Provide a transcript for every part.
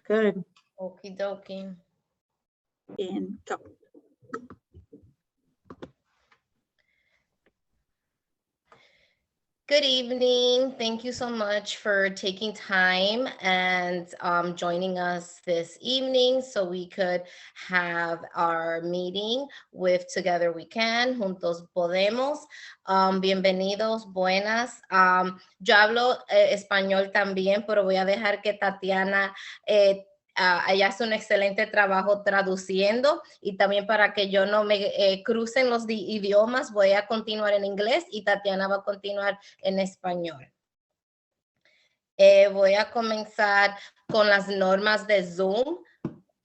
Good. Okie dokie. And go. Good evening. Thank you so much for taking time and joining us this evening so we could have our meeting with Together We Can, Juntos Podemos. Bienvenidos, buenas. Yo hablo español también, pero voy a dejar que Tatiana ella hace un excelente trabajo traduciendo y también para que yo no me crucen los idiomas, voy a continuar en inglés y Tatiana va a continuar en español. Voy a comenzar con las normas de Zoom.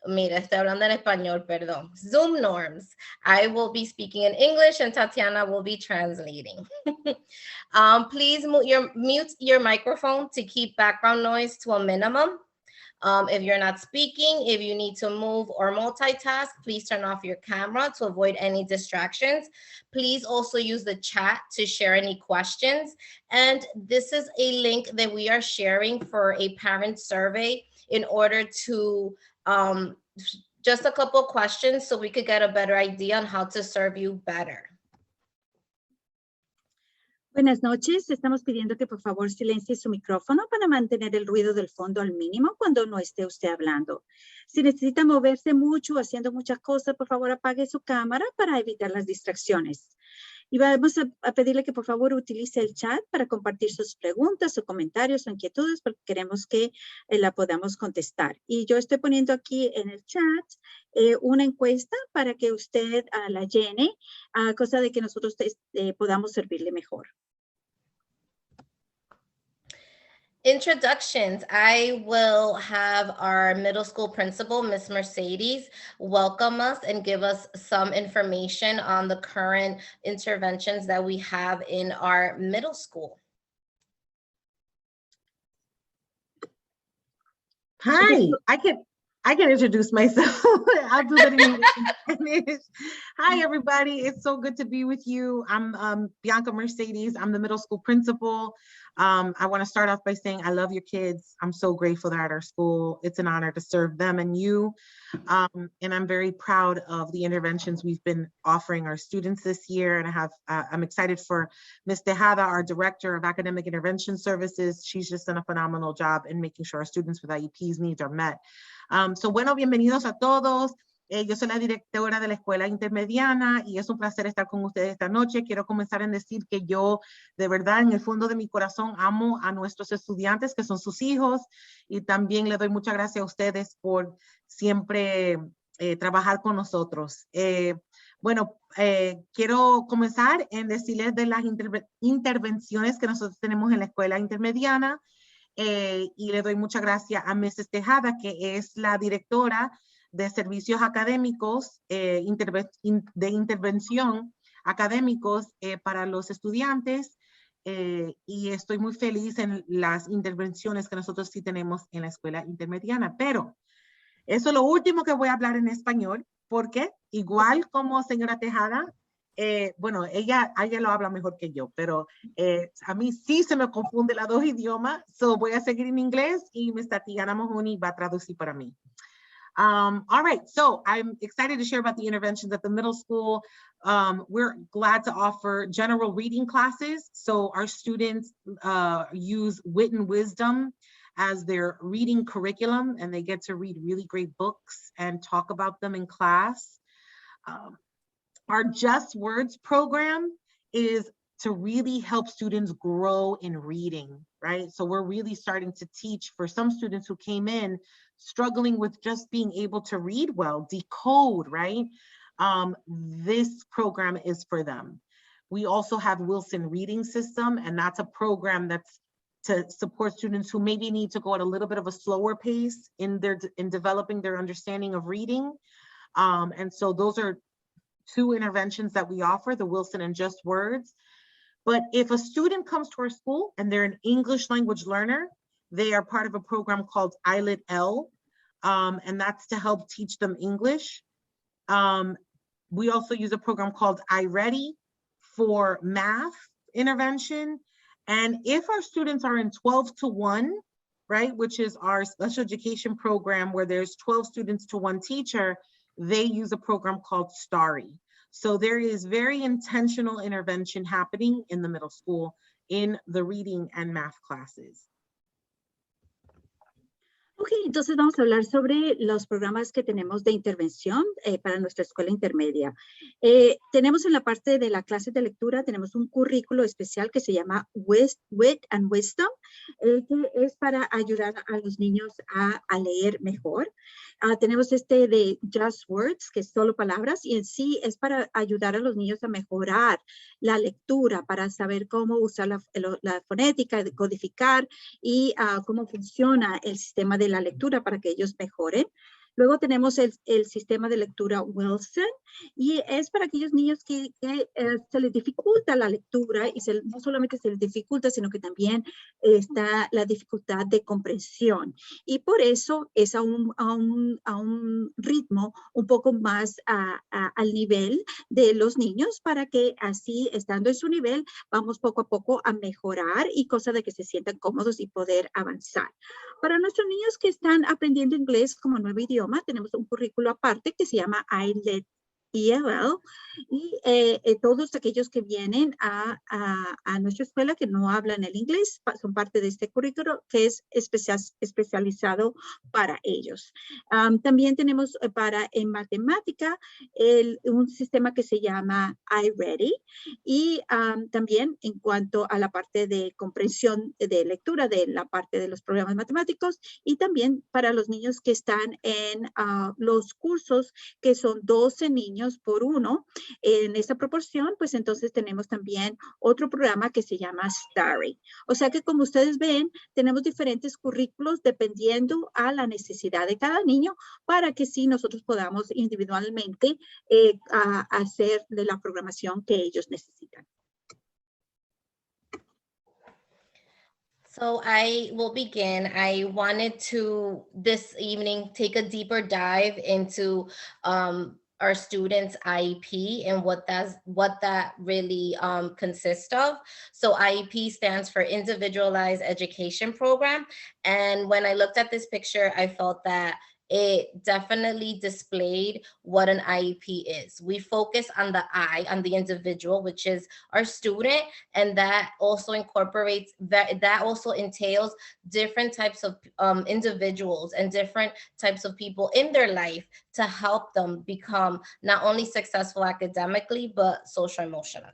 Mira, estoy hablando en español, perdón. Zoom norms. I will be speaking in English and Tatiana will be translating. Please mute your microphone to keep background noise to a minimum. If you're not speaking, if you need to move or multitask, please turn off your camera to avoid any distractions. Please also use the chat to share any questions. And this is a link that we are sharing for a parent survey in order to just a couple questions so we could get a better idea on how to serve you better. Buenas noches. Estamos pidiendo que por favor silencie su micrófono para mantener el ruido del fondo al mínimo cuando no esté usted hablando. Si necesita moverse mucho, haciendo muchas cosas, por favor apague su cámara para evitar las distracciones. Y vamos a pedirle que por favor utilice el chat para compartir sus preguntas o comentarios o inquietudes porque queremos que la podamos contestar. Y yo estoy poniendo aquí en el chat una encuesta para que usted la llene, cosa de que nosotros podamos servirle mejor. Introductions. I will have our middle school principal, Miss Mercedes, welcome us and give us some information on the current interventions that we have in our middle school. Hi, I can introduce myself. I'll do that in Spanish. Hi, everybody. It's so good to be with you. I'm Bianca Mercedes. I'm the middle school principal. I want to start off by saying I love your kids. I'm so grateful they're at our school. It's an honor to serve them and you. And I'm very proud of the interventions we've been offering our students this year. And I'm excited for Ms. Tejada, our Director of Academic Intervention Services. She's just done a phenomenal job in making sure our students with IEPs needs are met. So bueno, bienvenidos a todos. Yo soy la directora de la escuela intermediana y es un placer estar con ustedes esta noche. Quiero comenzar en decir que yo de verdad en el fondo de mi corazón amo a nuestros estudiantes que son sus hijos y también le doy muchas gracias a ustedes por siempre trabajar con nosotros. Quiero comenzar en decirles de las intervenciones que nosotros tenemos en la escuela intermediana y le doy muchas gracias a Mrs. Tejada, que es la directora de servicios académicos, de intervención académicos para los estudiantes y estoy muy feliz en las intervenciones que nosotros sí tenemos en la escuela intermediana, pero eso es lo último que voy a hablar en español porque igual como señora Tejada, bueno, ella lo habla mejor que yo, pero a mí sí se me confunde los dos idiomas, so voy a seguir en inglés y Ms. Tatiana Mahoney va a traducir para mí. All right, so I'm excited to share about the interventions at the middle school. We're glad to offer general reading classes. So our students use Wit and Wisdom as their reading curriculum, and they get to read really great books and talk about them in class. Our Just Words program is to really help students grow in reading, right? So we're really starting to teach for some students who came in struggling with just being able to read well, decode, right? This program is for them. We also have Wilson Reading System, and that's a program that's to support students who maybe need to go at a little bit of a slower pace in developing their understanding of reading. And so those are two interventions that we offer, the Wilson and Just Words. But if a student comes to our school and they're an English language learner, they are part of a program called IELTS L, and that's to help teach them English. We also use a program called iReady for math intervention. And if our students are in 12-1, right, which is our special education program where there's 12 students to one teacher, they use a program called STARI. So there is very intentional intervention happening in the middle school in the reading and math classes. Ok, entonces vamos a hablar sobre los programas que tenemos de intervención para nuestra escuela intermedia. Tenemos en la parte de la clase de lectura, tenemos un currículo especial que se llama Wit and Wisdom, que es para ayudar a los niños a leer mejor. Tenemos este de Just Words, que es solo palabras, y en sí es para ayudar a los niños a mejorar la lectura, para saber cómo usar la fonética, codificar y cómo funciona el sistema de la lectura para que ellos mejoren. Luego tenemos el sistema de lectura Wilson y es para aquellos niños que se les dificulta la lectura y no solamente se les dificulta, sino que también está la dificultad de comprensión. Y por eso es a un ritmo un poco más al nivel de los niños para que así, estando en su nivel, vamos poco a poco a mejorar y cosa de que se sientan cómodos y poder avanzar. Para nuestros niños que están aprendiendo inglés como nuevo idioma, tenemos un currículo aparte que se llama IEL y todos aquellos que vienen a nuestra escuela que no hablan el inglés son parte de este currículo que es especializado para ellos. También tenemos en matemática un sistema que se llama iReady y también en cuanto a la parte de comprensión de lectura de la parte de los programas matemáticos y también para los niños que están en los cursos que son 12 niños por uno en esa proporción, pues entonces tenemos también otro programa que se llama STARI. O sea que como ustedes ven, tenemos diferentes currículos dependiendo a la necesidad de cada niño para que sí nosotros podamos individualmente hacer de la programación que ellos necesitan. So I will begin. I wanted to this evening take a deeper dive into our students' IEP and what that really consists of. So IEP stands for Individualized Education Program. And when I looked at this picture, I felt that it definitely displayed what an IEP is. We focus on the I, on the individual, which is our student, and that also incorporates, that also entails different types of individuals and different types of people in their life to help them become not only successful academically, but social-emotionally.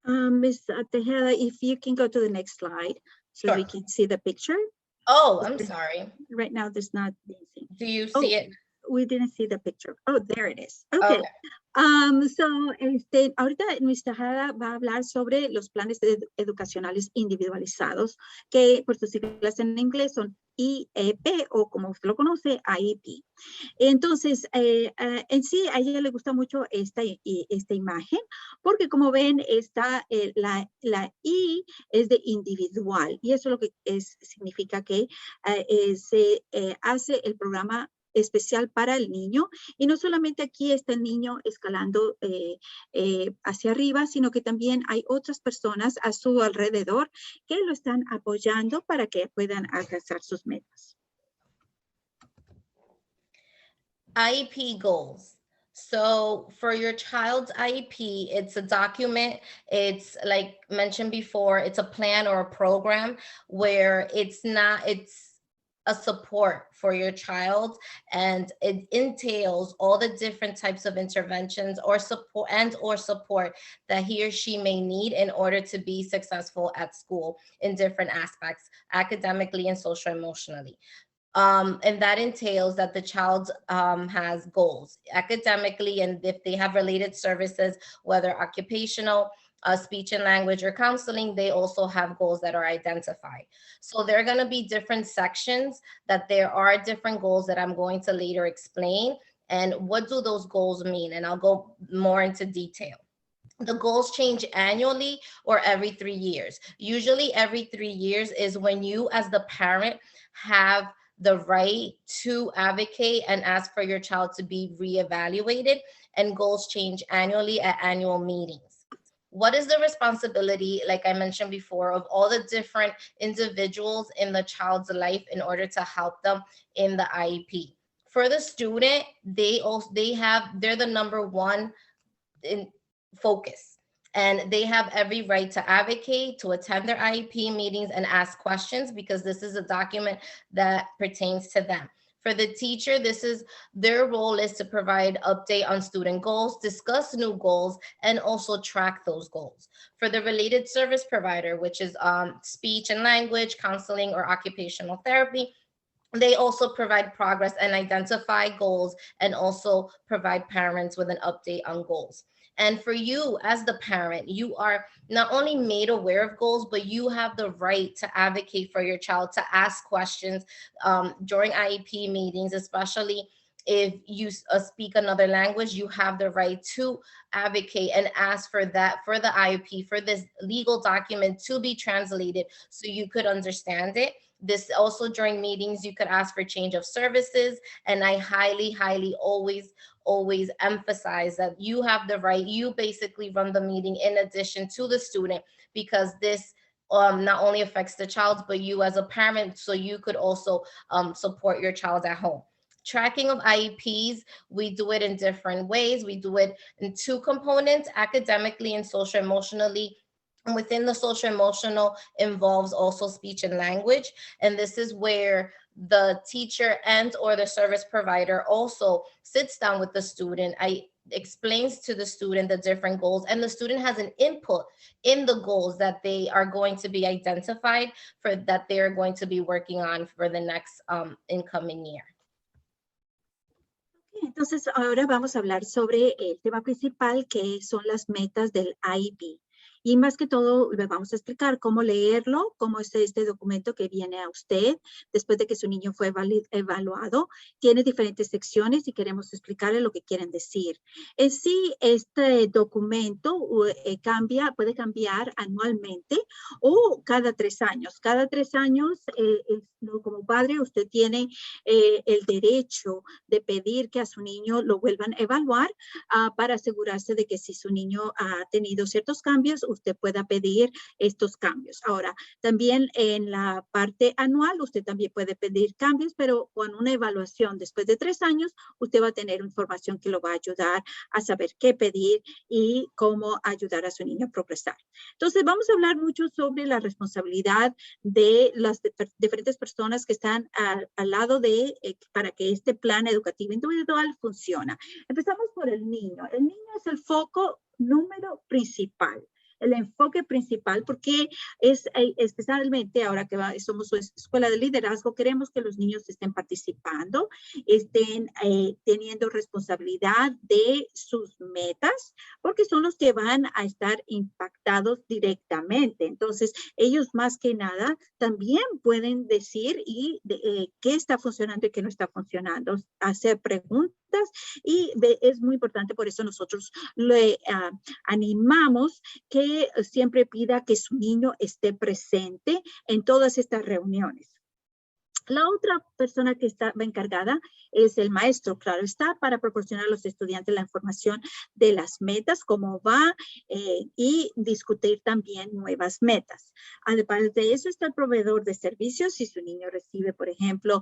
Ms. Tejeda, if you can go to the next slide so Sure. we can see the picture. Oh, I'm sorry. Right now, there's not anything. Do you see it? We didn't see the picture. Oh, there it is. Okay. Ahorita nuestra Tejeda va a hablar sobre los planes educacionales individualizados, que por sus siglas en inglés son IEP o como usted lo conoce, IEP. Entonces, en sí, a ella le gusta mucho esta imagen, porque como ven, la I es de individual, y eso es lo que significa que se hace el programa especial para el niño, y no solamente aquí está el niño escalando hacia arriba, sino que también hay otras personas a su alrededor que lo están apoyando para que puedan alcanzar sus metas. IEP Goals. So for your child's IEP, it's a document. It's like mentioned before, it's a plan or a program where it's a support for your child, and it entails all the different types of interventions or support that he or she may need in order to be successful at school in different aspects, academically and social emotionally. And that entails that the child has goals academically, and if they have related services, whether occupational, speech and language, or counseling, they also have goals that are identified. So there are going to be different sections that there are different goals that I'm going to later explain. And what do those goals mean? And I'll go more into detail. The goals change annually or every 3 years. Usually every 3 years is when you as the parent have the right to advocate and ask for your child to be reevaluated, and goals change annually at annual meetings. what is the responsibility, like I mentioned before, of all the different individuals in the child's life in order to help them in the IEP. For the student, they're the number one in focus, and they have every right to advocate, to attend their IEP meetings and ask questions, because this is a document that pertains to them. For the teacher, their role is to provide update on student goals, discuss new goals, and also track those goals. For the related service provider, which is speech and language, counseling, or occupational therapy, they also provide progress and identify goals, and also provide parents with an update on goals. And for you as the parent, you are not only made aware of goals, but you have the right to advocate for your child, to ask questions during IEP meetings, especially if you speak another language. You have the right to advocate and ask for that, for the IEP, for this legal document to be translated so you could understand it. This also, during meetings, you could ask for change of services. And I highly, always emphasize that you have the right. You basically run the meeting in addition to the student, because this not only affects the child, but you as a parent, so you could also support your child at home. Tracking of IEPs, we do it in different ways. We do it in two components: academically and social emotionally. And within the social emotional involves also speech and language. And this is where the teacher and or the service provider also sits down with the student, explains to the student the different goals, and the student has an input in the goals that they are going to be identified for, that they're going to be working on for the next incoming year. Entonces, ahora vamos a hablar sobre el tema principal, que son las metas del IEP. Y más que todo, le vamos a explicar cómo leerlo, cómo es este documento que viene a usted después de que su niño fue evaluado. Tiene diferentes secciones y queremos explicarle lo que quieren decir. En sí, este documento puede cambiar anualmente o cada 3 años. Cada 3 años, como padre, usted tiene el derecho de pedir que a su niño lo vuelvan a evaluar para asegurarse de que si su niño ha tenido ciertos cambios, usted pueda pedir estos cambios. Ahora, también en la parte anual, usted también puede pedir cambios, pero con una evaluación después de 3 años, usted va a tener información que lo va a ayudar a saber qué pedir y cómo ayudar a su niño a progresar. Entonces, vamos a hablar mucho sobre la responsabilidad de las diferentes personas que están al lado de, para que este plan educativo individual funcione. Empezamos por el niño. El niño es el foco número principal. El enfoque principal, porque es especialmente ahora que somos su escuela de liderazgo, queremos que los niños estén participando, estén teniendo responsabilidad de sus metas, porque son los que van a estar impactados directamente. Entonces, ellos más que nada también pueden decir qué está funcionando y qué no está funcionando, hacer preguntas, y es muy importante, por eso nosotros le animamos que siempre pida que su niño esté presente en todas estas reuniones. La otra persona que está encargada es el maestro, claro está, para proporcionar a los estudiantes la información de las metas, cómo va, y discutir también nuevas metas. Además de eso está el proveedor de servicios. Si su niño recibe, por ejemplo,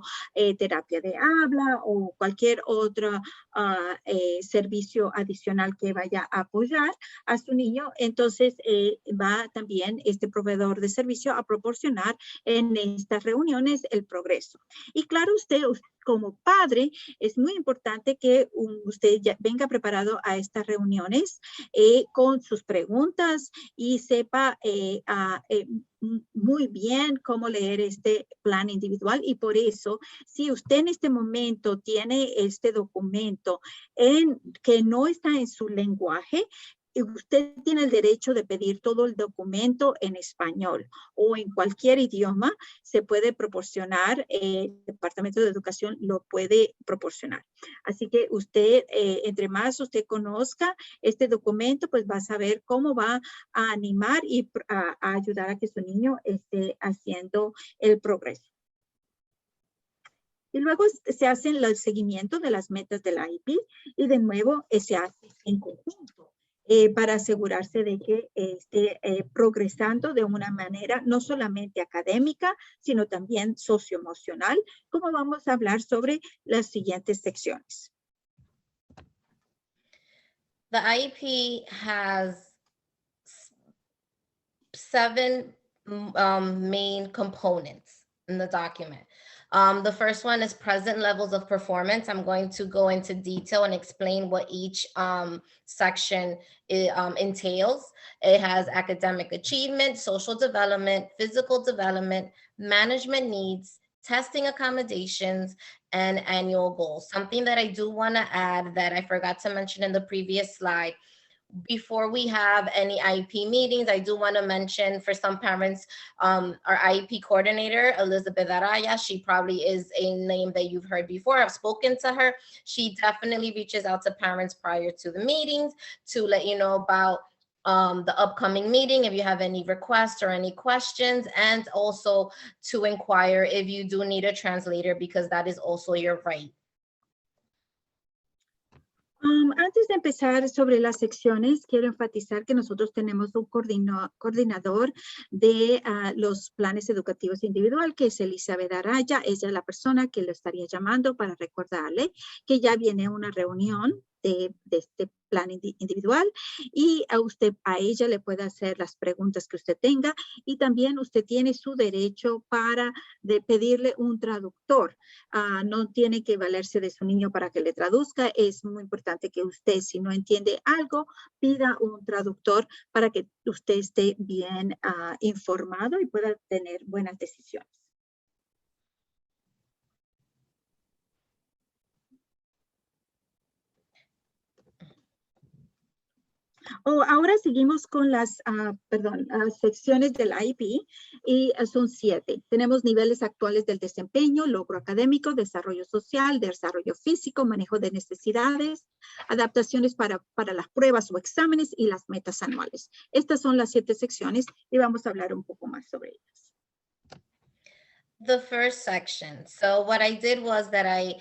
terapia de habla o cualquier otro servicio adicional que vaya a apoyar a su niño, entonces va también este proveedor de servicio a proporcionar en estas reuniones el progreso. Y claro, usted como padre, es muy importante que usted ya venga preparado a estas reuniones con sus preguntas y sepa muy bien cómo leer este plan individual. Y por eso, si usted en este momento tiene este documento que no está en su lenguaje, usted tiene el derecho de pedir todo el documento en español o en cualquier idioma. Se puede proporcionar, el Departamento de Educación lo puede proporcionar. Así que usted, entre más usted conozca este documento, pues va a saber cómo va a animar y a ayudar a que su niño esté haciendo el progreso. Y luego se hace el seguimiento de las metas de la IEP y de nuevo se hace en conjunto. para asegurarse de que esté progresando de una manera no solamente académica, sino también socioemocional, como vamos a hablar sobre las siguientes secciones. The IEP has 7 main components in the document. The first one is present levels of performance. I'm going to go into detail and explain what each section entails. It has academic achievement, social development, physical development, management needs, testing accommodations, and annual goals. Something that I do want to add that I forgot to mention in the previous slide. Before we have any IEP meetings, I do want to mention for some parents, our IEP coordinator, Elizabeth Araya, she probably is a name that you've heard before. I've spoken to her. She definitely reaches out to parents prior to the meetings to let you know about the upcoming meeting, if you have any requests or any questions, and also to inquire if you do need a translator, because that is also your right. Antes de empezar sobre las secciones, quiero enfatizar que nosotros tenemos un coordinador de los planes educativos individual, que es Elizabeth Araya. Ella es la persona que lo estaría llamando para recordarle que ya viene una reunión de este plan individual y a ella le puede hacer las preguntas que usted tenga, y también usted tiene su derecho para pedirle un traductor. No tiene que valerse de su niño para que le traduzca. Es muy importante que usted, si no entiende algo, pida un traductor para que usted esté bien informado y pueda tener buenas decisiones. Ahora seguimos con las secciones del IEP, y son 7. Tenemos niveles actuales del desempeño, logro académico, desarrollo social, desarrollo físico, manejo de necesidades, adaptaciones para las pruebas o exámenes y las metas anuales. Estas son las 7 secciones y vamos a hablar un poco más sobre ellas. The first section. So what I did was that I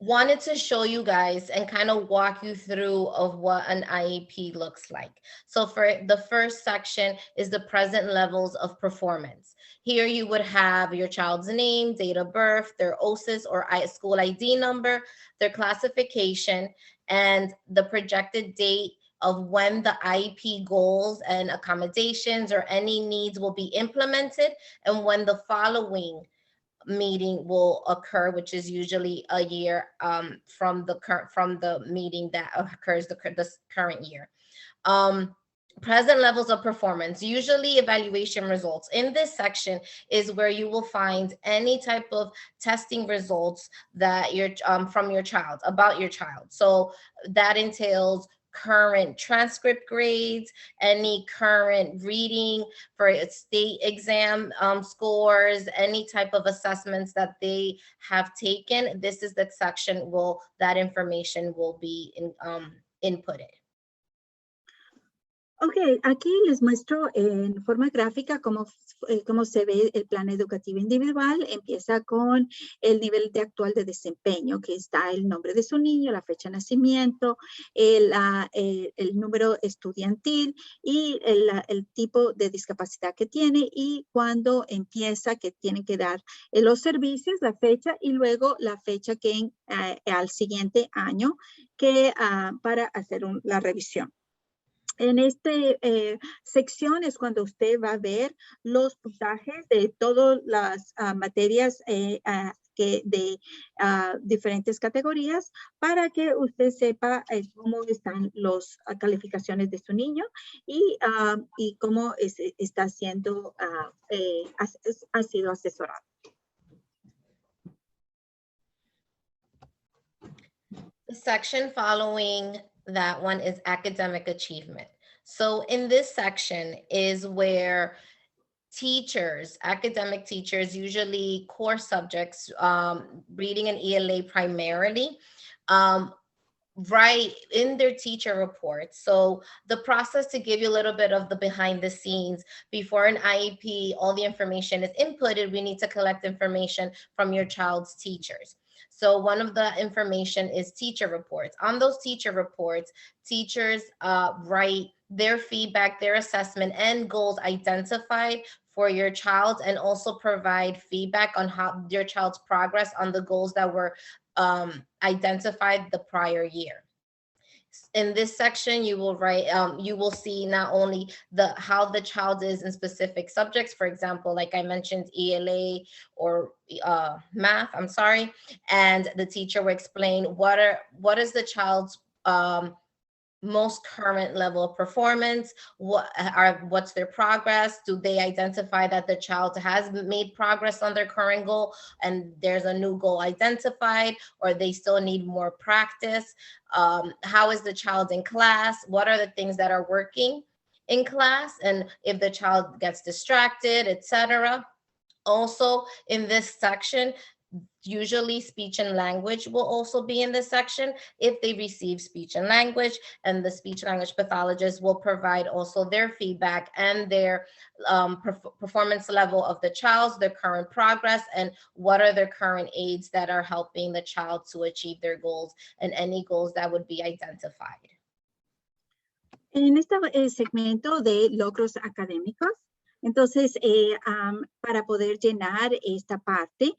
wanted to show you guys and kind of walk you through of what an IEP looks like. So for the first section is the present levels of performance. Here you would have your child's name, date of birth, their OSIS or school ID number, their classification, and the projected date of when the IEP goals and accommodations or any needs will be implemented, and when the following meeting will occur, which is usually a year from the meeting that occurs the current year. Present levels of performance, usually evaluation results. In this section is where you will find any type of testing results that you're from your child, about your child. So that entails current transcript grades, any current reading for state exam scores, any type of assessments that they have taken. This is the section that information will be inputted. Ok, aquí les muestro en forma gráfica cómo se ve el plan educativo individual. Empieza con el nivel actual de desempeño, que está el nombre de su niño, la fecha de nacimiento, el número estudiantil y el tipo de discapacidad que tiene, y cuando empieza que tienen que dar los servicios, la fecha, y luego la fecha que al siguiente año para hacer la revisión. En esta sección es cuando usted va a ver los puntajes de todas las materias de diferentes categorías, para que usted sepa cómo están las calificaciones de su niño y cómo está siendo, ha sido asesorado. The section following that one is academic achievement. So in this section is where teachers, academic teachers, usually core subjects, reading and ELA primarily, write in their teacher reports. So the process, to give you a little bit of the behind the scenes, before an IEP, all the information is inputted, we need to collect information from your child's teachers. So one of the information is teacher reports. On those teacher reports, teachers write their feedback, their assessment, and goals identified for your child, and also provide feedback on how your child's progress on the goals that were identified the prior year. In this section, you will write, you will see not only how the child is in specific subjects, for example, like I mentioned, ELA or math, I'm sorry, and the teacher will explain what is the child's most current level of performance, what's their progress, do they identify that the child has made progress on their current goal and there's a new goal identified, or they still need more practice, how is the child in class, what are the things that are working in class, and if the child gets distracted, etc. Also in this section, usually speech and language will also be in this section if they receive speech and language, and the speech language pathologist will provide also their feedback and their performance level of the child, their current progress, and what are their current aids that are helping the child to achieve their goals and any goals that would be identified. En este segmento de logros académicos, entonces, para poder llenar esta parte,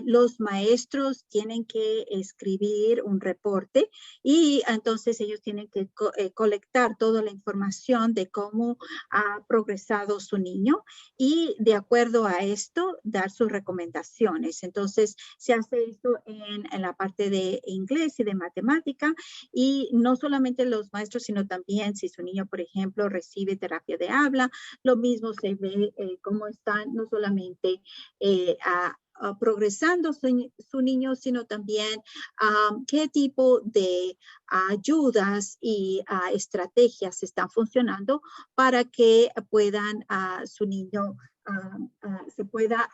los maestros tienen que escribir un reporte y entonces ellos tienen que colectar toda la información de cómo ha progresado su niño y de acuerdo a esto, dar sus recomendaciones. Entonces, se hace esto en la parte de inglés y de matemática, y no solamente los maestros, sino también si su niño, por ejemplo, recibe terapia de habla, lo mismo se ve cómo están no solamente progresando su niño, sino también qué tipo de ayudas y estrategias están funcionando para que puedan su niño se pueda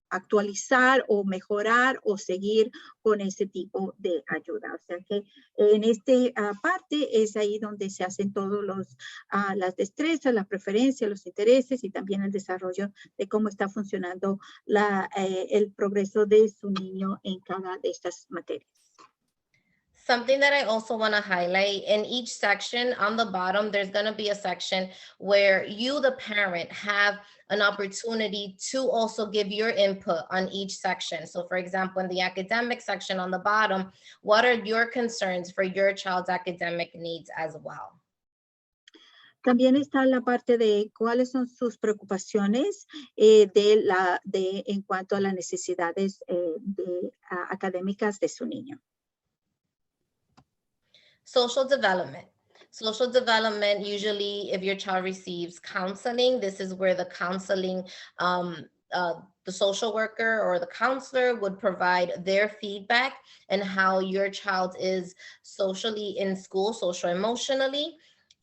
actualizar o mejorar o seguir con ese tipo de ayuda. O sea que en esta parte es ahí donde se hacen todos las destrezas, la preferencia, los intereses y también el desarrollo de cómo está funcionando el progreso de su niño en cada de estas materias. Something that I also want to highlight, in each section on the bottom, there's going to be a section where you, the parent, have an opportunity to also give your input on each section. So for example, in the academic section on the bottom, what are your concerns for your child's academic needs as well? También está la parte de cuáles son sus preocupaciones en cuanto a las necesidades académicas de su niño. Social development. Social development, usually if your child receives counseling, this is where the counseling, the social worker or the counselor would provide their feedback and how your child is socially in school, social emotionally.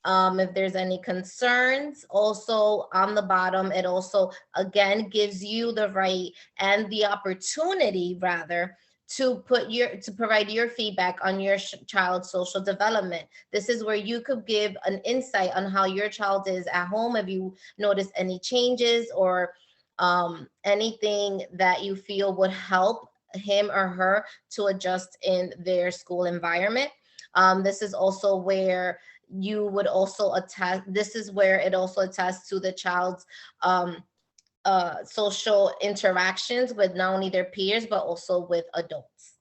If there's any concerns, also on the bottom, it also again gives you the right and the opportunity rather to provide your feedback on your child's social development. This is where you could give an insight on how your child is at home, if you notice any changes or anything that you feel would help him or her to adjust in their school environment. This is also where you would also attest, this is where it also attests to the child's social interactions with not only their peers, but also with adults.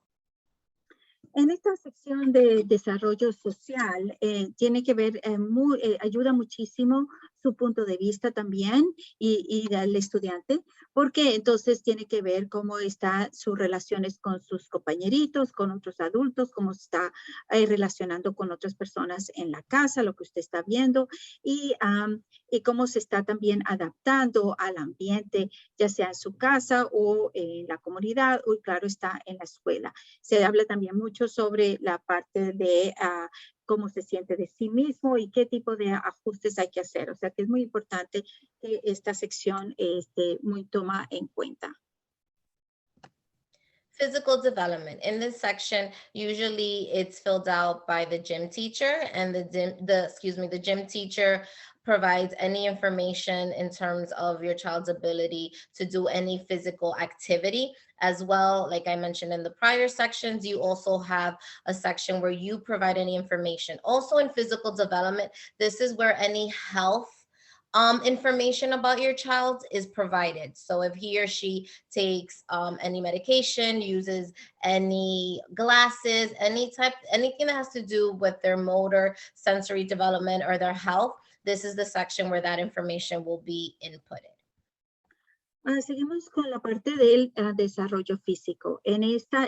En esta sección de desarrollo social, tiene que ver, ayuda muchísimo su punto de vista también y del estudiante, porque entonces tiene que ver cómo están sus relaciones con sus compañeritos, con otros adultos, cómo se está relacionando con otras personas en la casa, lo que usted está viendo, y cómo se está también adaptando al ambiente, ya sea en su casa o en la comunidad, o claro está en la escuela. Se habla también mucho sobre la parte de cómo se siente de sí mismo y qué tipo de ajustes hay que hacer. O sea que es muy importante que esta sección muy toma en cuenta. physical development. In this section, usually it's filled out by the gym teacher, and the gym teacher provides any information in terms of your child's ability to do any physical activity. As well, like I mentioned in the prior sections, you also have a section where you provide any information. Also in physical development, this is where any health information about your child is provided. So if he or she takes any medication, uses any glasses, anything that has to do with their motor, sensory development, or their health, this is the section where that information will be inputted. Seguimos con la parte del desarrollo físico. En esta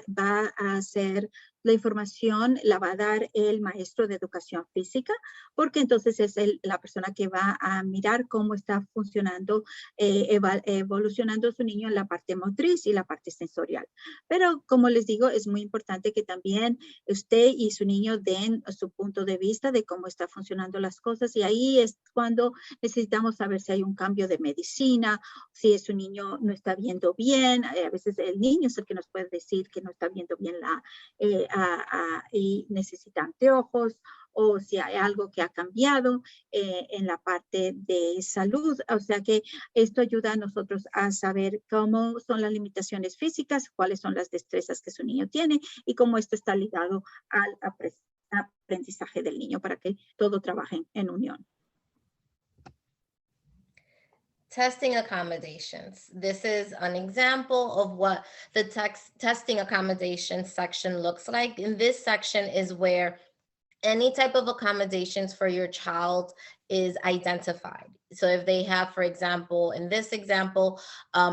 va a ser la información, la va a dar el maestro de educación física, porque entonces es la persona que va a mirar cómo está funcionando, evolucionando su niño en la parte motriz y la parte sensorial. Pero como les digo, es muy importante que también usted y su niño den su punto de vista de cómo está funcionando las cosas, y ahí es cuando necesitamos saber si hay un cambio de medicina, si es un niño no está viendo bien. A veces el niño es el que nos puede decir que no está viendo bien y necesita anteojos, o si hay algo que ha cambiado en la parte de salud. O sea que esto ayuda a nosotros a saber cómo son las limitaciones físicas, cuáles son las destrezas que su niño tiene y cómo esto está ligado al aprendizaje del niño para que todo trabaje en unión. Testing accommodations. This is an example of what the testing accommodations section looks like. In this section is where any type of accommodations for your child is identified. So if they have, for example, in this example,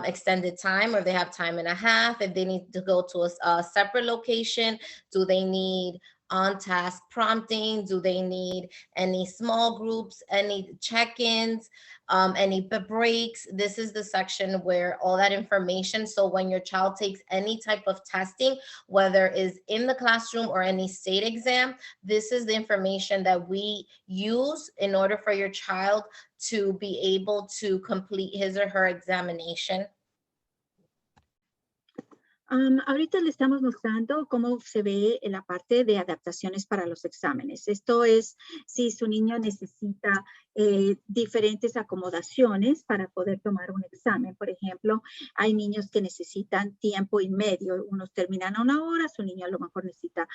extended time, or they have time and a half, if they need to go to a separate location, do they need on-task prompting? Do they need any small groups, any check-ins, any breaks? This is the section where all that information, so when your child takes any type of testing, whether it's in the classroom or any state exam, this is the information that we use in order for your child to be able to complete his or her examination. Ahorita le estamos mostrando cómo se ve en la parte de adaptaciones para los exámenes. Esto es si su niño necesita diferentes acomodaciones para poder tomar un examen. Por ejemplo, hay niños que necesitan tiempo y medio. Unos terminan a 1 hora, su niño a lo mejor necesita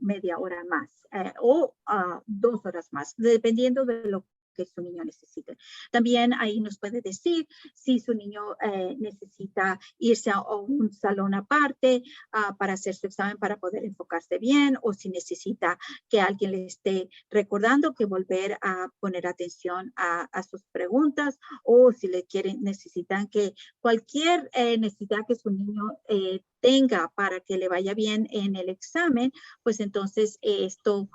media hora más o 2 horas más, dependiendo de lo que su niño necesite. También ahí nos puede decir si su niño necesita irse a un salón aparte para hacer su examen para poder enfocarse bien, o si necesita que alguien le esté recordando que volver a poner atención a sus preguntas, o si necesitan que cualquier necesidad que su niño tenga para que le vaya bien en el examen, pues entonces esto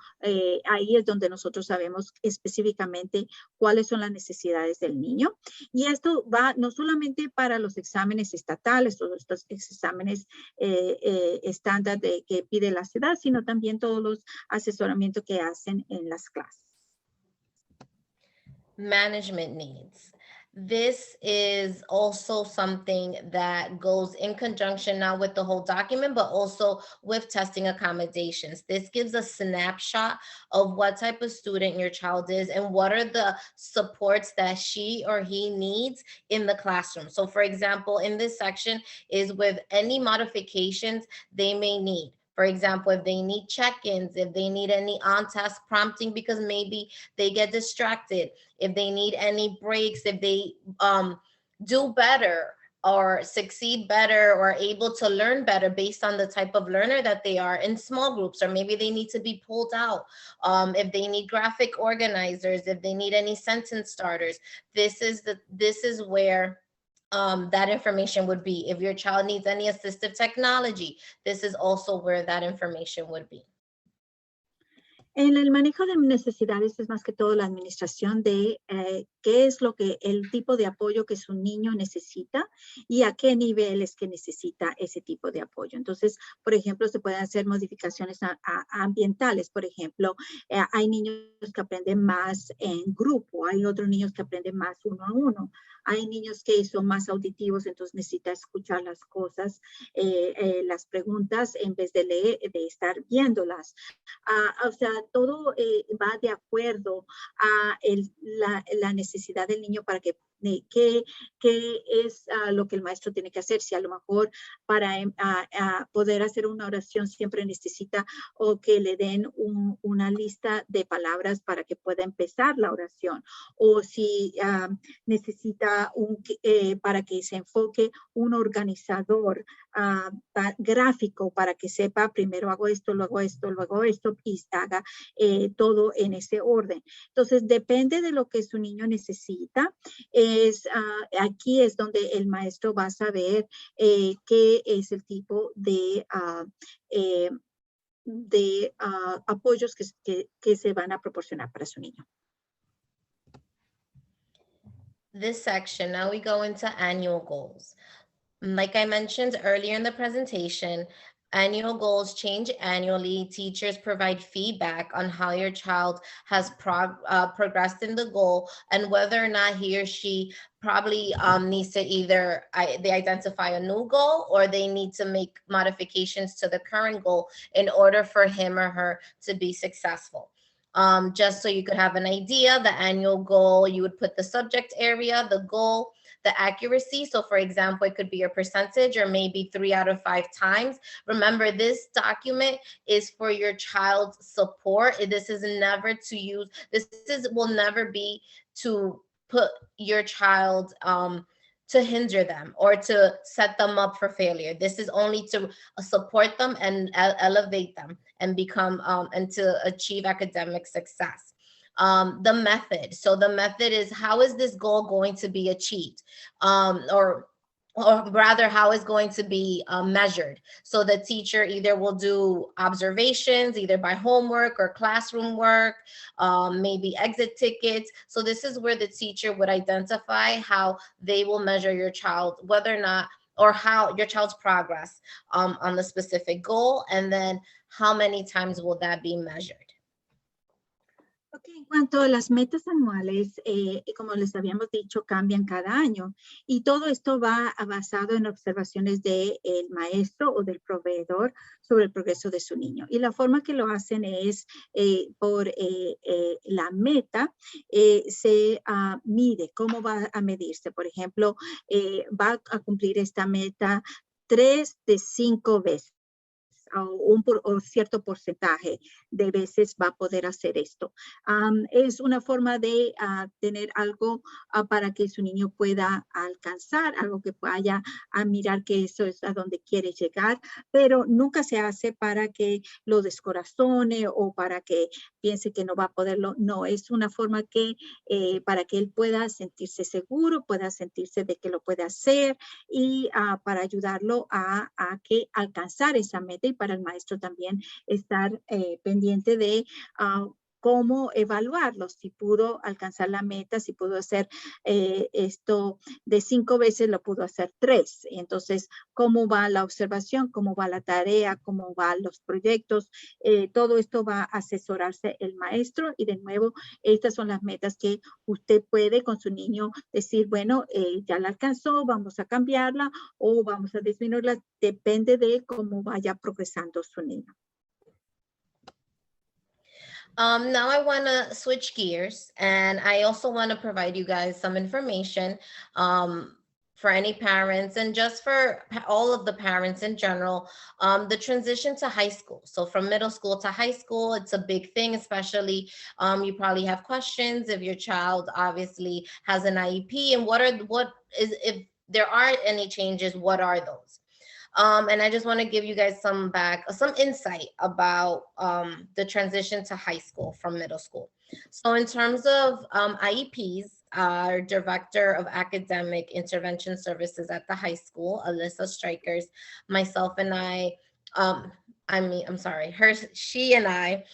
ahí es donde nosotros sabemos específicamente cuáles son las necesidades del niño. Y esto va no solamente para los exámenes estatales, todos estos exámenes estándar que pide la ciudad, sino también todos los asesoramientos que hacen en las clases. Management needs. This is also something that goes in conjunction now with the whole document, but also with testing accommodations. This gives a snapshot of what type of student your child is and what are the supports that she or he needs in the classroom. So for example, in this section is with any modifications they may need. For example, if they need check-ins, if they need any on-task prompting because maybe they get distracted, if they need any breaks, if they do better or succeed better or able to learn better based on the type of learner that they are in small groups, or maybe they need to be pulled out, if they need graphic organizers, if they need any sentence starters, this is where that information would be. If your child needs any assistive technology, this is also where that information would be. En el manejo de necesidades es más que todo la administración de qué es el tipo de apoyo que su niño necesita y a qué nivel es que necesita ese tipo de apoyo. Entonces, por ejemplo, se pueden hacer modificaciones ambientales. Por ejemplo, hay niños que aprenden más en grupo, hay otros niños que aprenden más 1 a 1. Hay niños que son más auditivos, entonces necesita escuchar las cosas, las preguntas en vez de leer, de estar viéndolas. O sea, todo va de acuerdo a la necesidad del niño para que qué es lo que el maestro tiene que hacer. Si a lo mejor para poder hacer una oración siempre necesita o que le den una lista de palabras para que pueda empezar la oración, o si necesita para que se enfoque un organizador gráfico para que sepa primero hago esto, luego esto, luego esto y haga todo en ese orden. Entonces depende de lo que su niño necesita. Aquí es donde el maestro va a saber qué es el tipo de apoyos que se van a proporcionar para su niño. This section, now we go into annual goals. Like I mentioned earlier in the presentation, annual goals change annually. Teachers provide feedback on how your child has progressed in the goal and whether or not he or she probably needs to either they identify a new goal or they need to make modifications to the current goal in order for him or her to be successful. Just so you could have an idea, the annual goal, you would put the subject area, the goal, the accuracy. So for example, it could be a percentage or maybe 3 out of 5 times. Remember, this document is for your child's support. This is never to use, will never be to put your child to hinder them or to set them up for failure. This is only to support them and elevate them and become and to achieve academic success. The method. So the method is, how is this goal going to be achieved? Or rather, how is going to be measured? So the teacher either will do observations, either by homework or classroom work, maybe exit tickets. So this is where the teacher would identify how they will measure your child, whether or not, or how your child's progress on the specific goal, and then how many times will that be measured? Okay, en cuanto a las metas anuales, como les habíamos dicho, cambian cada año y todo esto va basado en observaciones del maestro o del proveedor sobre el progreso de su niño. Y la forma que lo hacen es por la meta, se mide, cómo va a medirse. Por ejemplo, va a cumplir esta meta 3 de 5 veces. O cierto porcentaje de veces va a poder hacer esto. Es una forma de tener algo para que su niño pueda alcanzar, algo que vaya a mirar que eso es a donde quiere llegar, pero nunca se hace para que lo descorazone o para que piense que no va a poderlo. No, es una forma que para que él pueda sentirse seguro, pueda sentirse de que lo puede hacer y para ayudarlo a que alcanzar esa meta y para el maestro también estar pendiente de cómo evaluarlo, si pudo alcanzar la meta, si pudo hacer esto de 5 veces, lo pudo hacer 3. Entonces, cómo va la observación, cómo va la tarea, cómo van los proyectos, todo esto va a asesorarse el maestro y de nuevo, estas son las metas que usted puede con su niño decir, bueno, ya la alcanzó, vamos a cambiarla o vamos a disminuirla, depende de cómo vaya progresando su niño. Now I want to switch gears, and I also want to provide you guys some information for any parents and just for all of the parents in general, the transition to high school. So from middle school to high school, it's a big thing, especially you probably have questions if your child obviously has an IEP and if there are any changes, what are those? And I just want to give you guys some insight about the transition to high school from middle school. So in terms of IEPs, our Director of Academic Intervention Services at the high school, Alyssa Strikers, myself and she and I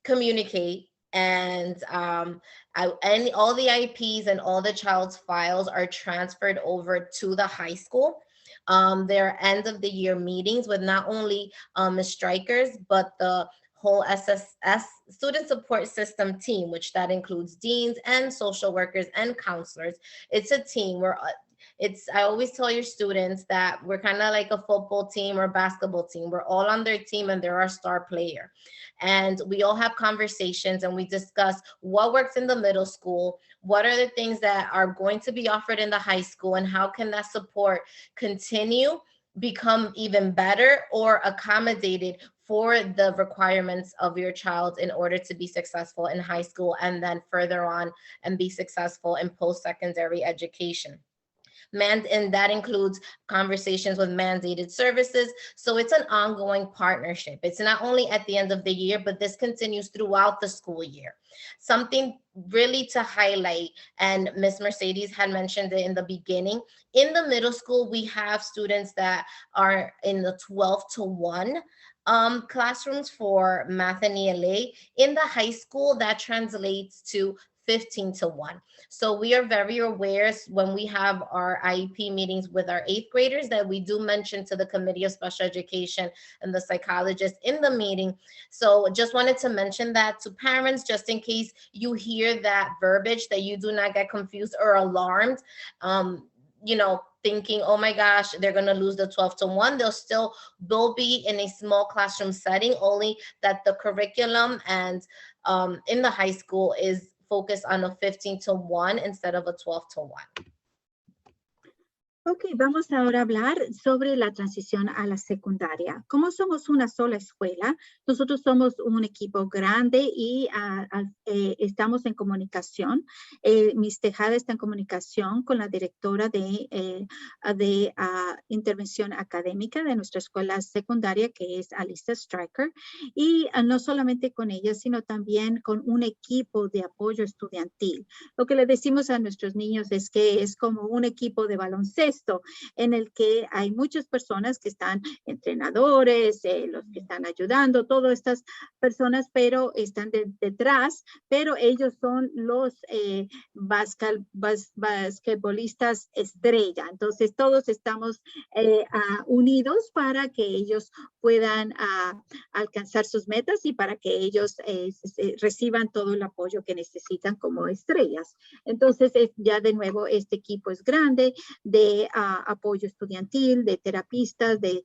communicate, and all the IEPs and all the child's files are transferred over to the high school. There are end of the year meetings with not only Ms. Strikers, but the whole SSS student support system team, which that includes deans and social workers and counselors. It's a team where I always tell your students that we're kind of like a football team or basketball team. We're all on their team and they're our star player. And we all have conversations and we discuss what works in the middle school, what are the things that are going to be offered in the high school, and how can that support continue, become even better, or accommodated for the requirements of your child in order to be successful in high school and then further on and be successful in post-secondary education. And that includes conversations with mandated services. So it's an ongoing partnership. It's not only at the end of the year, but this continues throughout the school year. Something really to highlight, and Ms. Mercedes had mentioned it in the beginning, in the middle school, we have students that are in the 12-to-1 classrooms for math and ELA. In the high school, that translates to 15-to-1. So we are very aware when we have our IEP meetings with our 8th graders that we do mention to the Committee of Special Education and the psychologist in the meeting. So just wanted to mention that to parents, just in case you hear that verbiage, that you do not get confused or alarmed, you know, thinking, oh my gosh, they're going to lose the 12-to-1. They'll be in a small classroom setting, only that the curriculum and in the high school is focused on a 15-to-1 instead of a 12-to-1. Ok, vamos ahora a hablar sobre la transición a la secundaria. Como somos una sola escuela, nosotros somos un equipo grande y estamos en comunicación. Miss Tejada está en comunicación con la directora de intervención académica de nuestra escuela secundaria, que es Alisa Stryker, y no solamente con ella, sino también con un equipo de apoyo estudiantil. Lo que le decimos a nuestros niños es que es como un equipo de baloncesto, en el que hay muchas personas que están, entrenadores, los que están ayudando, todas estas personas, pero están detrás, pero ellos son los basquetbolistas estrella. Entonces todos estamos unidos para que ellos puedan alcanzar sus metas y para que ellos reciban todo el apoyo que necesitan como estrellas. Entonces ya de nuevo este equipo es grande, de apoyo estudiantil, de terapistas, de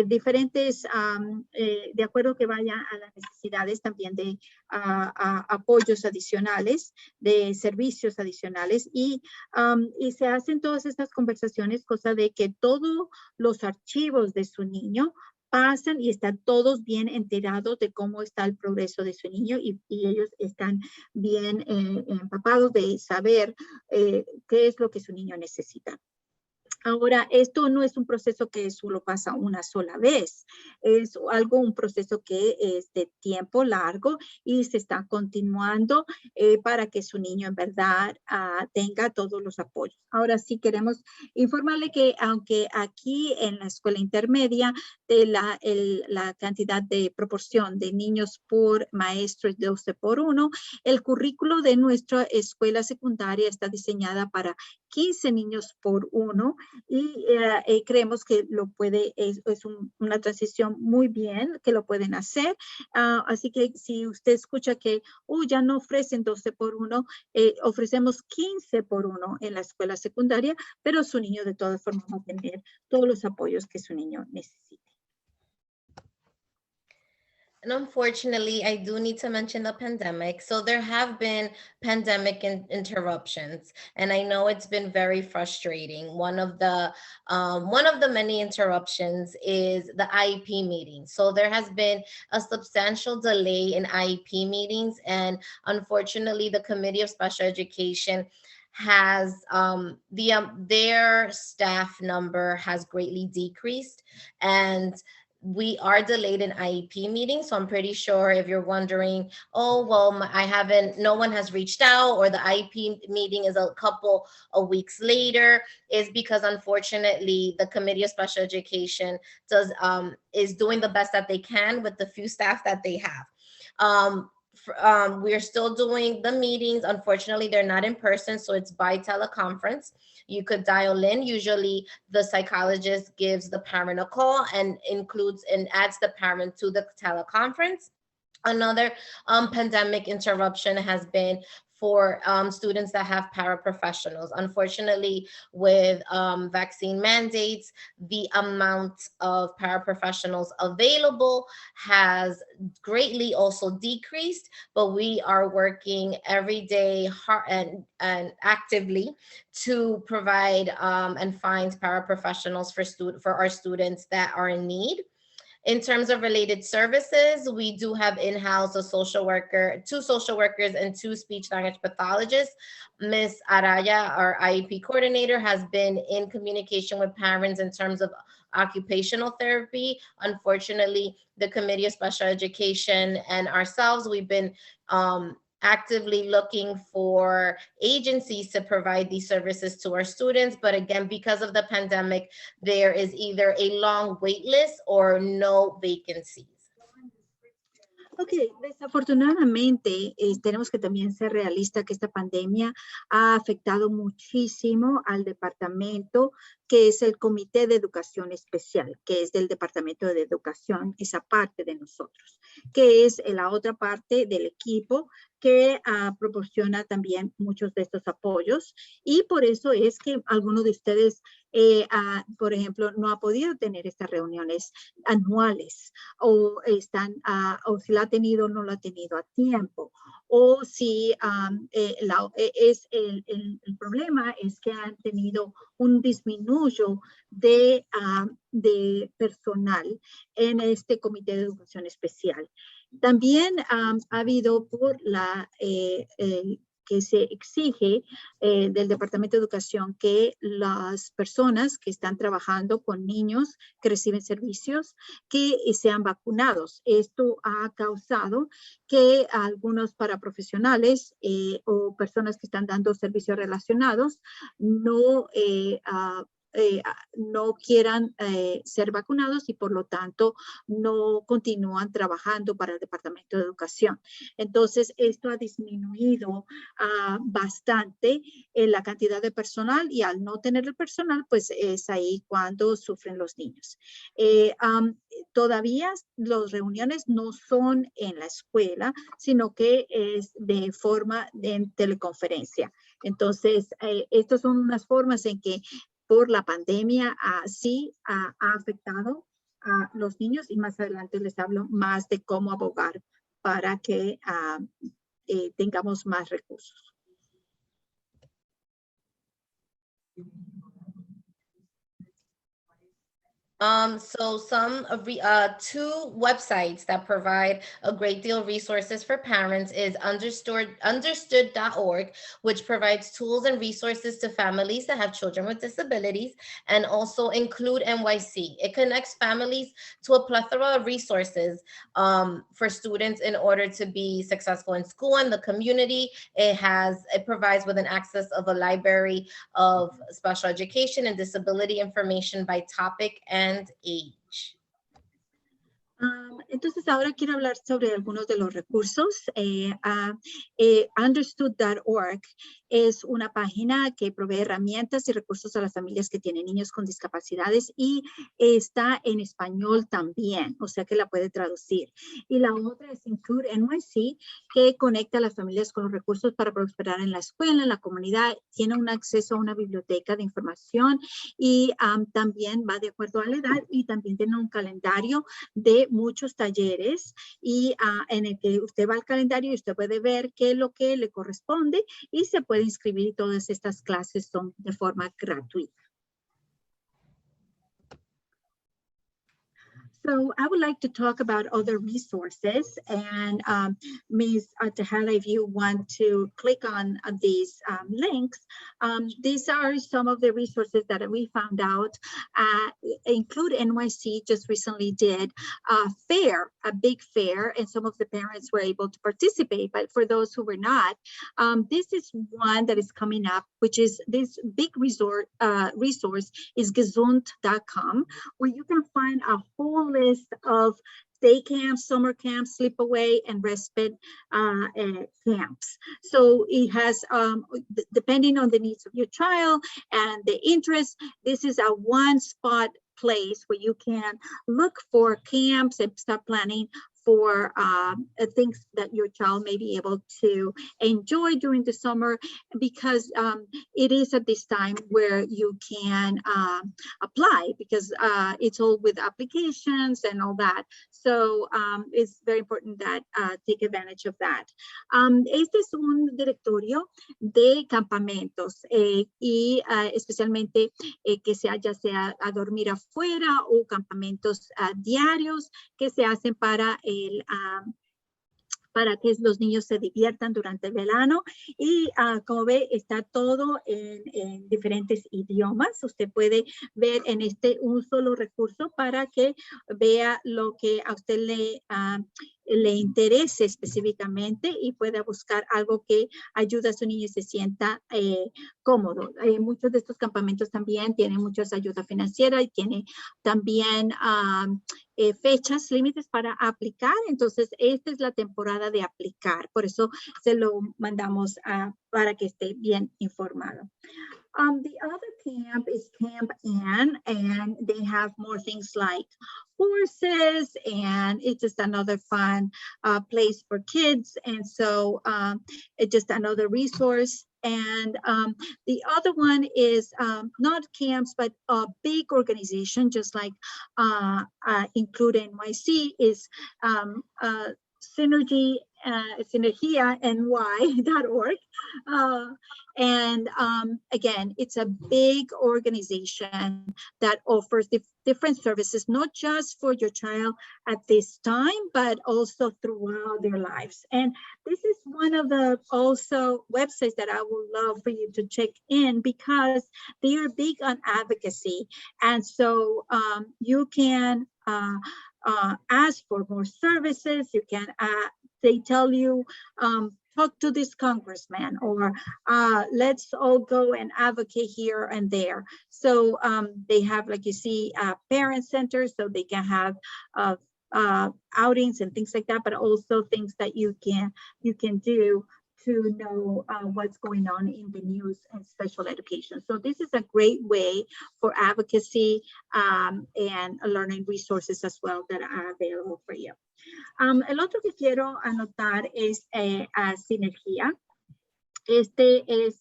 diferentes, de acuerdo que vaya a las necesidades también de apoyos adicionales, de servicios adicionales, y se hacen todas estas conversaciones, cosa de que todos los archivos de su niño pasan y están todos bien enterados de cómo está el progreso de su niño, y ellos están bien empapados de saber qué es lo que su niño necesita. Ahora, esto no es un proceso que solo pasa una sola vez, es un proceso que es de tiempo largo y se está continuando para que su niño en verdad tenga todos los apoyos. Ahora sí queremos informarle que aunque aquí en la escuela intermedia de la cantidad de proporción de niños por maestro es 12:1, el currículo de nuestra escuela secundaria está diseñada para 15 niños por 1, y creemos que es una transición muy bien, que lo pueden hacer. Así que si usted escucha que ya no ofrecen 12:1, ofrecemos 15:1 en la escuela secundaria, pero su niño de todas formas va a tener todos los apoyos que su niño necesite. And unfortunately, I do need to mention the pandemic. So there have been pandemic interruptions, and I know it's been very frustrating. One of the many interruptions is the IEP meeting. So there has been a substantial delay in IEP meetings, and unfortunately, the Committee of Special Education has their staff number has greatly decreased, and we are delayed in IEP meetings. So I'm pretty sure if you're wondering, oh, well, no one has reached out, or the IEP meeting is a couple of weeks later, is because unfortunately the Committee of Special Education is doing the best that they can with the few staff that they have. We're still doing the meetings. Unfortunately, they're not in person, so it's by teleconference. You could dial in. Usually the psychologist gives the parent a call and adds the parent to the teleconference. Another pandemic interruption has been for students that have paraprofessionals. Unfortunately, with vaccine mandates, the amount of paraprofessionals available has greatly also decreased, but we are working every day hard and actively to provide and find paraprofessionals for our students that are in need. In terms of related services, we do have in-house a social worker, 2 social workers and 2 speech language pathologists. Ms. Araya, our IEP coordinator, has been in communication with parents in terms of occupational therapy. Unfortunately, the Committee of Special Education and ourselves, we've been actively looking for agencies to provide these services to our students. But again, because of the pandemic, there is either a long wait list or no vacancies. Ok, desafortunadamente tenemos que también ser realistas que esta pandemia ha afectado muchísimo al departamento que es el Comité de Educación Especial, que es del Departamento de Educación, esa parte de nosotros, que es la otra parte del equipo que proporciona también muchos de estos apoyos, y por eso es que algunos de ustedes, por ejemplo, no ha podido tener estas reuniones anuales, o o si la ha tenido, no lo ha tenido a tiempo, o si el problema es que han tenido un disminuyo de personal en este Comité de Educación Especial. También ha habido por que se exige del Departamento de Educación que las personas que están trabajando con niños que reciben servicios que sean vacunados. Esto ha causado que algunos paraprofesionales o personas que están dando servicios relacionados no quieran ser vacunados y por lo tanto no continúan trabajando para el Departamento de Educación. Entonces, esto ha disminuido bastante la cantidad de personal, y al no tener el personal, pues es ahí cuando sufren los niños. Todavía las reuniones no son en la escuela, sino que es de forma de teleconferencia. Entonces, estas son unas formas en que por la pandemia sí ha afectado a los niños, y más adelante les hablo más de cómo abogar para que tengamos más recursos. So some of 2 websites that provide a great deal of resources for parents is understood.org, which provides tools and resources to families that have children with disabilities, and also Include NYC. It connects families to a plethora of resources for students in order to be successful in school and the community. It provides with an access of a library of special education and disability information by topic and age. Entonces, ahora quiero hablar sobre algunos de los recursos. Understood.org es una página que provee herramientas y recursos a las familias que tienen niños con discapacidades, y está en español también, o sea que la puede traducir. Y la otra es Include NYC, que conecta a las familias con los recursos para prosperar en la escuela, en la comunidad. Tiene un acceso a una biblioteca de información, y también va de acuerdo a la edad, y también tiene un calendario de muchos talleres, y en el que usted va al calendario y usted puede ver qué es lo que le corresponde y se puede inscribir, y todas estas clases son de forma gratuita. So I would like to talk about other resources, and Ms. Tejada, if you want to click on these links, these are some of the resources that we found out. Include NYC just recently did a big fair, and some of the parents were able to participate, but for those who were not, this is one that is coming up, which is this big resource is gesund.com, where you can find a whole list of day camps, summer camps, sleepaway, and respite camps. So it has, depending on the needs of your child and the interest, this is a one-spot place where you can look for camps and start planning for things that your child may be able to enjoy during the summer, because it is at this time where you can apply, because it's all with applications and all that. So it's very important that take advantage of that. Este es un directorio de campamentos y especialmente que ya sea a dormir afuera o campamentos diarios que se hacen para que los niños se diviertan durante el verano. Y como ve, está todo en diferentes idiomas. Usted puede ver en un solo recurso para que vea lo que a usted le interese específicamente y pueda buscar algo que ayude a su niño y se sienta cómodo. Muchos de estos campamentos también tienen muchas ayudas financieras y tienen también fechas, límites para aplicar. Entonces, esta es la temporada de aplicar. Por eso se lo mandamos para que esté bien informado. The other camp is Camp Ann, and they have more things like horses, and it's just another fun place for kids. And so it's just another resource. And the other one is not camps, but a big organization, just like Include NYC, is synergiany.org. And again, it's a big organization that offers different services, not just for your child at this time, but also throughout their lives. And this is one of the also websites that I would love for you to check in, because they are big on advocacy. And so you can ask for more services. You can, they tell you, talk to this congressman, or let's all go and advocate here and there. So they have, like you see, parent centers, so they can have outings and things like that, but also things that you can do to know what's going on in the news and special education. So this is a great way for advocacy and learning resources as well that are available for you. El otro que quiero anotar es Sinergia. Este es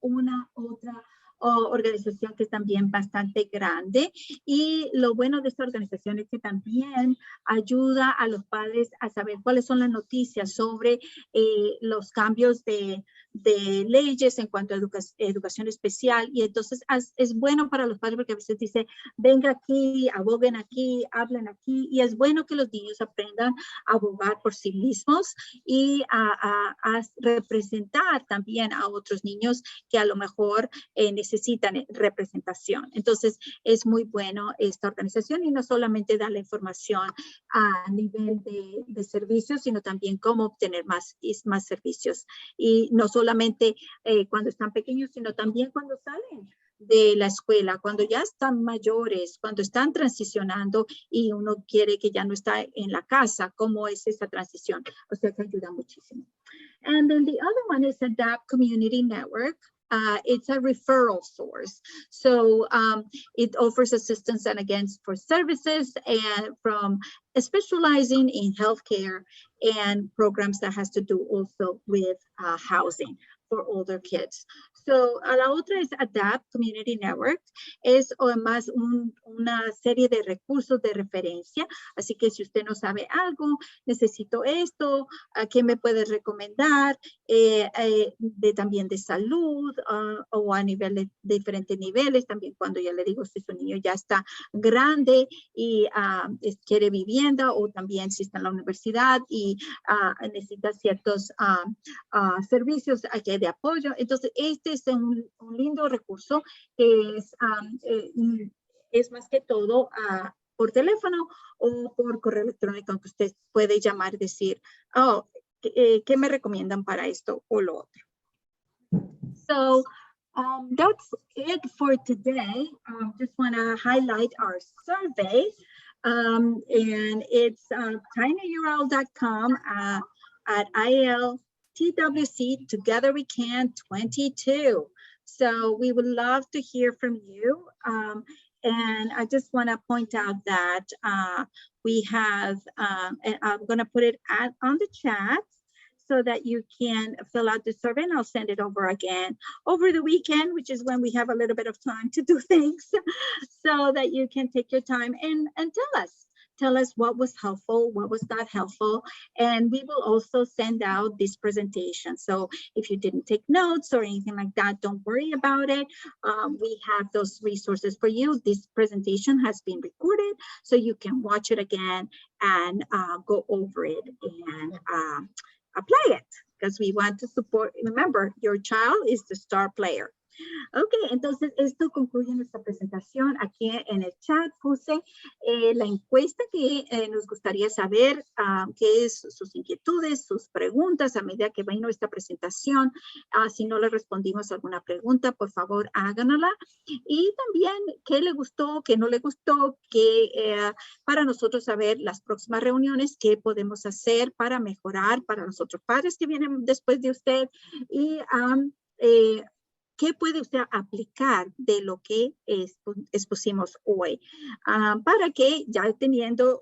una otra organización que es también bastante grande, y lo bueno de esta organización es que también ayuda a los padres a saber cuáles son las noticias sobre los cambios de leyes en cuanto a educación especial. Y entonces es bueno para los padres, porque a veces dice, venga aquí, aboguen aquí, hablen aquí, y es bueno que los niños aprendan a abogar por sí mismos y a representar también a otros niños que a lo mejor necesitan representación. Entonces es muy bueno esta organización, y no solamente da la información a nivel de servicios, sino también cómo obtener más servicios, y no solamente cuando están pequeños, sino también cuando salen de la escuela, cuando ya están mayores, cuando están transicionando y uno quiere que ya no está en la casa, cómo es esa transición. O sea que ayuda muchísimo. And then the other one is Adapt Community Network. It's a referral source. So it offers assistance and against for services and from specializing in healthcare and programs that has to do also with housing for older kids. So la otra es Adapt Community Network. Es además una serie de recursos de referencia. Así que si usted no sabe algo, necesito esto, ¿qué me puede recomendar? También de salud o a nivel de diferentes niveles. También cuando ya le digo, si su niño ya está grande y quiere vivienda, o también si está en la universidad y necesita ciertos servicios de apoyo. Entonces, este es un lindo recurso que es más que todo por teléfono o por correo electrónico, que usted puede llamar y decir, oh, ¿qué me recomiendan para esto o lo otro? So, that's it for today. Just want to highlight our survey. And it's tinyurl.com at ILTWC Together We Can 22. So we would love to hear from you. And I just want to point out that we have, and I'm going to put it on the chat so that you can fill out the survey, and I'll send it over again over the weekend, which is when we have a little bit of time to do things, so that you can take your time and tell us what was helpful, what was not helpful, and we will also send out this presentation. So if you didn't take notes or anything like that, don't worry about it. We have those resources for you. This presentation has been recorded, so you can watch it again and go over it and apply it, because we want to support. Remember, your child is the star player. Ok, entonces esto concluye nuestra presentación. Aquí en el chat puse la encuesta que nos gustaría saber qué es sus inquietudes, sus preguntas a medida que va nuestra presentación. Si no le respondimos alguna pregunta, por favor háganla. Y también qué le gustó, qué no le gustó, para nosotros saber las próximas reuniones, qué podemos hacer para mejorar para los otros padres que vienen después de usted. Y ¿qué puede usted aplicar de lo que expusimos hoy? Para que ya teniendo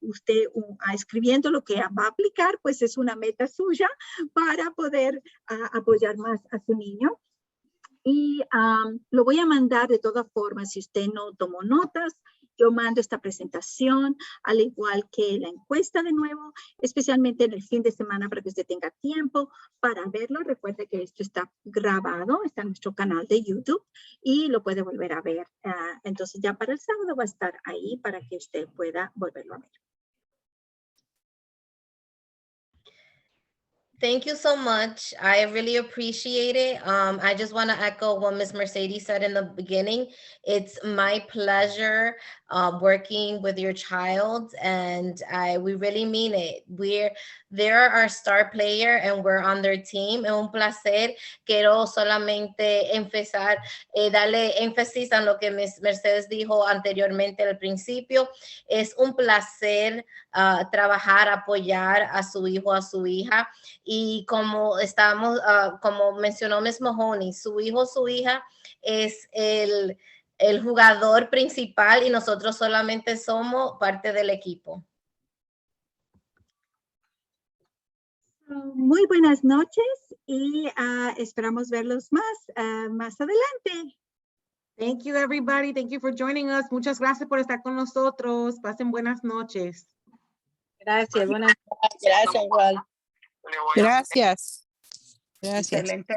usted escribiendo lo que va a aplicar, pues es una meta suya para poder apoyar más a su niño. Y lo voy a mandar de todas formas. Si usted no tomó notas, yo mando esta presentación, al igual que la encuesta de nuevo, especialmente en el fin de semana para que usted tenga tiempo para verlo. Recuerde que esto está grabado, está en nuestro canal de YouTube y lo puede volver a ver. Entonces ya para el sábado va a estar ahí para que usted pueda volverlo a ver. Thank you so much. I really appreciate it. I just want to echo what Ms. Mercedes said in the beginning. It's my pleasure working with your child, and we really mean it. They're our star player and we're on their team. Es un placer. Quiero solamente darle énfasis a lo que Ms. Mercedes dijo anteriormente al principio. Es un placer trabajar, apoyar a su hijo, a su hija. Y como como mencionó Ms. Mahoney, su hijo, su hija es el jugador principal y nosotros solamente somos parte del equipo. Muy buenas noches y esperamos verlos más adelante. Thank you, everybody. Thank you for joining us. Muchas gracias por estar con nosotros. Pasen buenas noches. Gracias, buenas noches. Gracias, igual. Gracias. Gracias. Excelente.